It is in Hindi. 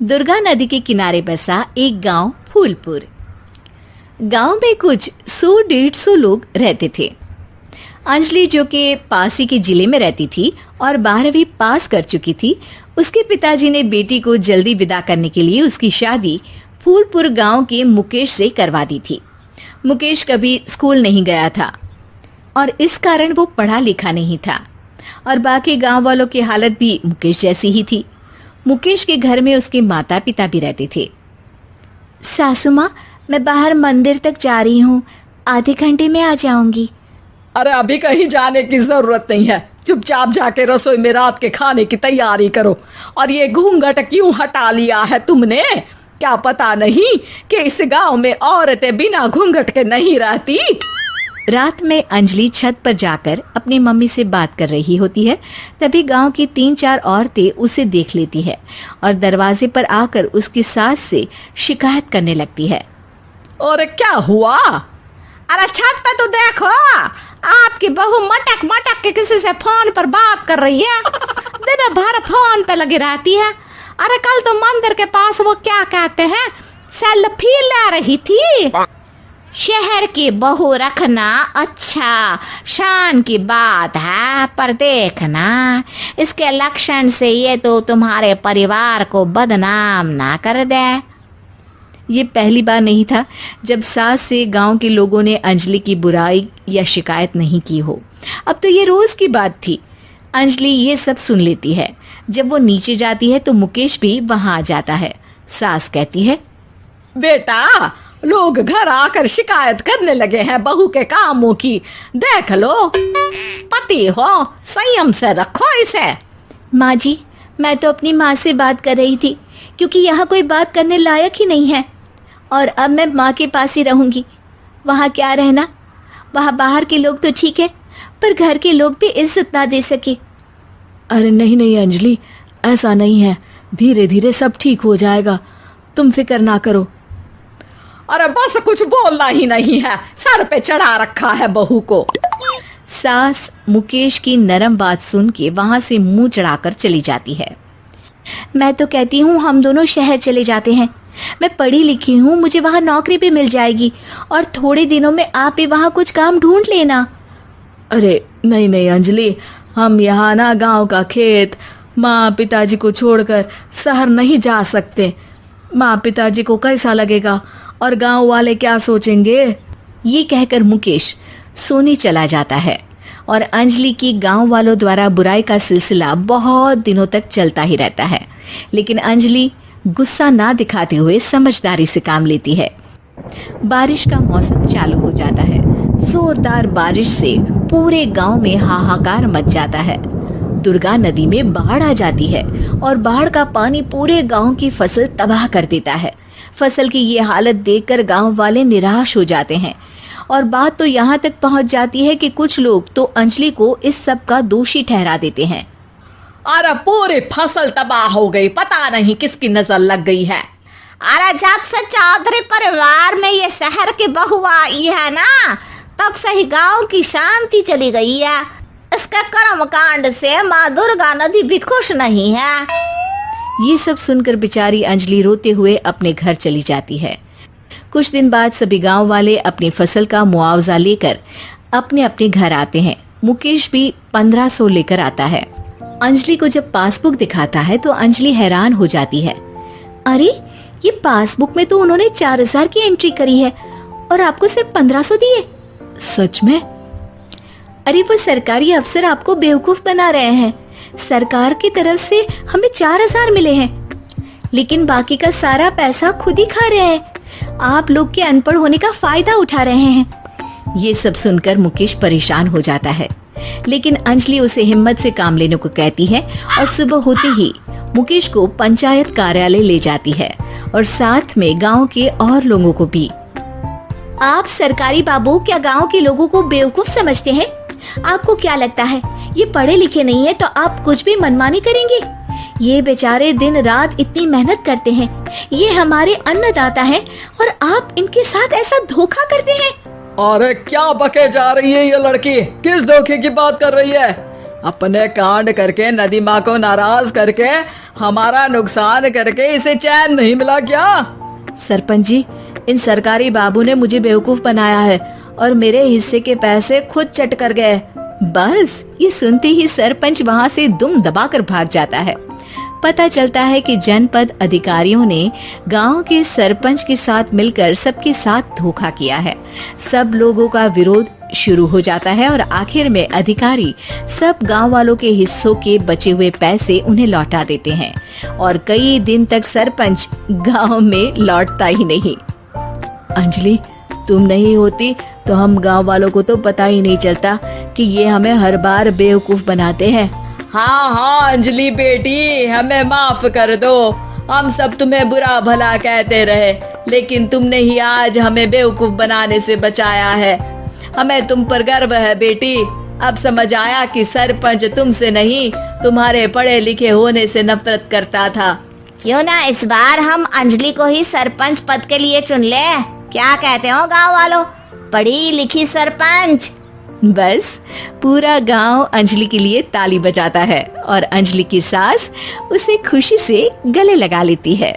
दुर्गा नदी के किनारे बसा एक गांव फूलपुर। गांव में कुछ 100-150 लोग रहते थे। अंजलि, जो कि पास ही के जिले में रहती थी और 12वीं पास कर चुकी थी, उसके पिताजी ने बेटी को जल्दी विदा करने के लिए उसकी शादी फूलपुर गांव के मुकेश से करवा दी थी। मुकेश कभी स्कूल नहीं गया था और इस कारण वो पढ़ा लिखा नहीं था और बाकी गांव वालों की हालत भी मुकेश जैसी ही थी। मुकेश के घर में उसके माता पिता भी रहते थे। सासू माँ, मैं बाहर मंदिर तक जा रही हूँ, आधे घंटे में आ जाऊंगी। अरे अभी कहीं जाने की जरूरत नहीं है, चुपचाप जाके रसोई में रात के खाने की तैयारी करो। और ये घूंघट क्यों हटा लिया है तुमने? क्या पता नहीं कि इस गांव में औरतें बिना घूंघट के नहीं रहती? रात में अंजलि छत पर जाकर अपनी मम्मी से बात कर रही होती है। तभी गांव की 3-4 औरतें उसे देख लेती है और दरवाजे पर आकर उसकी सास से शिकायत करने लगती है। और क्या हुआ? अरे छत पे तो देखो, आपकी बहू मटक मटक के किसी से फोन पर बात कर रही है। दिन भर फोन पे लगी रहती है। अरे कल तो मंदिर के पास वो क्या कहते हैं, सेल्फी ले रही थी। शहर की बहू रखना अच्छा शान की बात है, पर देखना इसके लक्षण से ये तो तुम्हारे परिवार को बदनाम ना कर दे। ये पहली बार नहीं था जब सास से गांव के लोगों ने अंजलि की बुराई या शिकायत नहीं की हो। अब तो ये रोज की बात थी। अंजलि ये सब सुन लेती है। जब वो नीचे जाती है तो मुकेश भी वहां आ जाता है। सास कहती है, बेटा, लोग घर आकर शिकायत करने लगे हैं बहू के कामों की। देख लो, पति हो, संयम से रखो इसे। माँ जी, मैं तो अपनी माँ से बात कर रही थी, क्योंकि यहाँ कोई बात करने लायक ही नहीं है और अब मैं माँ के पास ही रहूंगी। वहाँ क्या रहना, वहाँ बाहर के लोग तो ठीक है, पर घर के लोग भी इज्जत ना दे सके। अरे नहीं नहीं अंजलि, ऐसा नहीं है, धीरे धीरे सब ठीक हो जाएगा, तुम फिक्र ना करो। अरे बस कुछ बोलना ही नहीं है, सर पे चढ़ा रखा है बहू को। सास मुकेश की नरम बात सुन के वहां से मुंह चढ़ाकर चली जाती है। मैं तो कहती हूँ हम दोनों शहर चले जाते हैं। मैं पढ़ी लिखी हूँ, मुझे वहाँ नौकरी भी मिल जाएगी और थोड़े दिनों में आप भी वहाँ कुछ काम ढूंढ लेना। अरे नहीं नहीं अंजलि, हम यहाँ ना गांव का खेत, माँ पिताजी को छोड़कर शहर नहीं जा सकते। माँ पिताजी को कैसा लगेगा और गांव वाले क्या सोचेंगे? ये कहकर मुकेश सोने चला जाता है और अंजलि की गांव वालों द्वारा बुराई का सिलसिला बहुत दिनों तक चलता ही रहता है। लेकिन अंजलि गुस्सा ना दिखाते हुए समझदारी से काम लेती है। बारिश का मौसम चालू हो जाता है। जोरदार बारिश से पूरे गांव में हाहाकार मच जाता है। दुर्गा नदी में बाढ़ आ जाती है और बाढ़ का पानी पूरे गांव की फसल तबाह कर देता है। फसल की ये हालत देखकर गांव वाले निराश हो जाते हैं और बात तो यहाँ तक पहुँच जाती है कि कुछ लोग तो अंजलि को इस सब का दोषी ठहरा देते हैं। अरे पूरी फसल तबाह हो गई, पता नहीं किसकी नजर लग गई है। अरे जब से चौधरी परिवार में ये शहर की बहू आई है ना, तब से ही गांव की शांति चली गई है। इसके कर्म कांड से माँ दुर्गा नदी भी खुश नहीं है। ये सब सुनकर बेचारी अंजलि रोते हुए अपने घर चली जाती है। कुछ दिन बाद सभी गांव वाले अपनी फसल का मुआवजा लेकर अपने अपने घर आते हैं। मुकेश भी 1500 लेकर आता है। अंजलि को जब पासबुक दिखाता है तो अंजलि हैरान हो जाती है। अरे, ये पासबुक में तो उन्होंने 4000 की एंट्री करी है और आपको सिर्फ 1500 दिए। सच में? अरे वो सरकारी अफसर आपको बेवकूफ बना रहे हैं। सरकार की तरफ से हमें 4000 मिले हैं, लेकिन बाकी का सारा पैसा खुद ही खा रहे हैं। आप लोग के अनपढ़ होने का फायदा उठा रहे हैं। ये सब सुनकर मुकेश परेशान हो जाता है, लेकिन अंजलि उसे हिम्मत से काम लेने को कहती है और सुबह होते ही मुकेश को पंचायत कार्यालय ले जाती है और साथ में गांव के और लोगों को भी। आप सरकारी बाबू क्या गांव के लोगों को बेवकूफ समझते हैं? आपको क्या लगता है ये पढ़े लिखे नहीं है तो आप कुछ भी मनमानी करेंगे? ये बेचारे दिन रात इतनी मेहनत करते हैं, ये हमारे अन्नदाता हैं और आप इनके साथ ऐसा धोखा करते हैं। अरे क्या बके जा रही है ये लड़की, किस धोखे की बात कर रही है? अपने कांड करके नदी माँ को नाराज करके हमारा नुकसान करके इसे चैन नहीं मिला क्या? सरपंच जी, इन सरकारी बाबू ने मुझे बेवकूफ बनाया है और मेरे हिस्से के पैसे खुद चट कर गए। बस ये सुनते ही सरपंच वहाँ से दुम दबाकर भाग जाता है। पता चलता है कि जनपद अधिकारियों ने गांव के सरपंच के साथ मिलकर सबके साथ धोखा किया है। सब लोगों का विरोध शुरू हो जाता है और आखिर में अधिकारी सब गांव वालों के हिस्सों के बचे हुए पैसे उन्हें लौटा देते हैं और कई दिन तक सरपंच गांव में लौटता ही नहीं। अंजलि, तुम नहीं होती तो हम गांव वालों को तो पता ही नहीं चलता कि ये हमें हर बार बेवकूफ बनाते हैं। हाँ हाँ अंजलि बेटी, हमें माफ कर दो। हम सब तुम्हें बुरा भला कहते रहे, लेकिन तुमने ही आज हमें बेवकूफ बनाने से बचाया है। हमें तुम पर गर्व है बेटी। अब समझ आया कि सरपंच तुमसे नहीं, तुम्हारे पढ़े लिखे होने से नफरत करता था। क्यों ना इस बार हम अंजलि को ही सरपंच पद के लिए चुन ले? क्या कहते हो गांव वालों? पढ़ी लिखी सरपंच। बस पूरा गांव अंजलि के लिए ताली बजाता है और अंजलि की सास उसे खुशी से गले लगा लेती है।